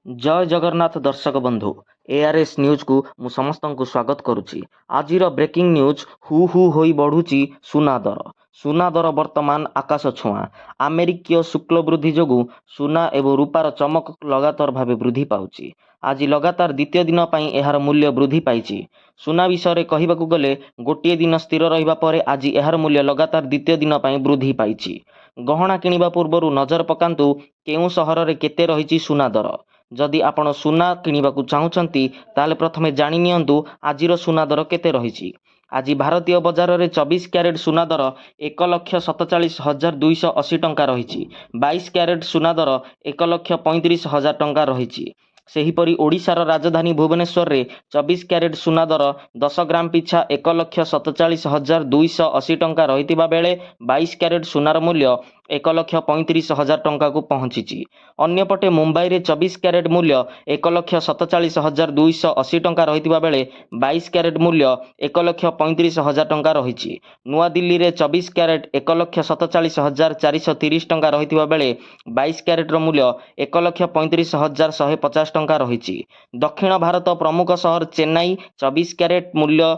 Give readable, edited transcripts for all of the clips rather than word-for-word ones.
जय जगन्नाथ दर्शक बंधु एआरएस न्यूज को मु समस्त को स्वागत करुच्ची। आज ब्रेकिंग न्यूज हु हु होई बढ़ुची सुना दर। सुना दर वर्तमान आकाश छुआ। आमेरिकीय शुक्ल वृद्धि जोगु सुना एवं रूपार चमक लगातार भाव वृद्धि पाउची। आज लगातार द्वितीय दिन पर यार मूल्य वृद्धि पाई। सुना विषय कहवाकू गले गोटे दिन स्थिर रहिबा परे आज यार मूल्य लगातार द्वितीय दिन पर वृद्धि पाई। गहना किनिबा पूर्वरु नजर पकांतु केउ सहर रे केते रहिची सुना दर। जदि आपण सुना किनिबाकू चाहुचंती ताले प्रथमे जानि नियंतु आजिर सुना दर केते रहिछि। आज भारतीय बजार में 24 क्यारेट सुना दर 1,47,280 टंका रही। 22 क्यारेट सुना दर 1,35,000 टंका रही। सेहीपरि ओडिशार राजधानी भुवनेश्वर में 24 क्यारेट सुना दर 10 ग्राम पिछा 1,47,280 टंका रही बेले 22 क्यारेट सुनार मूल्य 1,35,000 टंका को पहुंची। अन्यपटे मुंबई में 24 क्यारेट मूल्य 1,47,280 टंका रही बेले 22 क्यारेट मूल्य 1,35,000 टंका रही। नुआ दिल्ली में 24 क्यारेट 1,47,430 टंका रही बेले 22 क्यारेट मूल्य 1,35,150 टंका रही। दक्षिण भारत प्रमुख सहर चेन्नई 24 क्यारेट मूल्य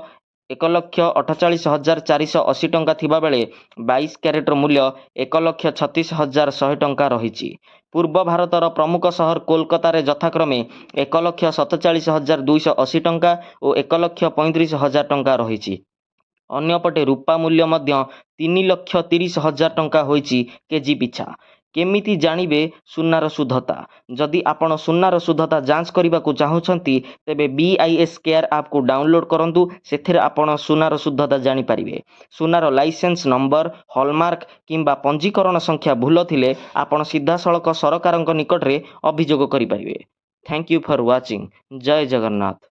1,48,480 टंका थिबा बेले 22 क्यारेट मूल्य 1,36,100 टंका रही। पूर्व भारतर प्रमुख सहर कोलकाता यथाक्रमे 1,47,280 टंका और 1,35,000 टंका रही। अन्यपटे रूपा मूल्य मध्य 3,30,000 टंका होइछि केजी पिछा। केमिति जानिबे सुनार शुद्धता। जदि आपण सुनार शुद्धता जांच करने को चाहूँगी तेबे BIS केयर ऐप को डाउनलोड करंतु। सेथिरे आपण सुनार शुद्धता जानि पारिबे। सुनार लाइसेंस नंबर हॉलमार्क किंबा पंजीकरण संख्या भूल थिले आपण सीधा सड़क सरकारक निकट रे अभियोग करि पारिबे। Thank you for watching. जय जगन्नाथ।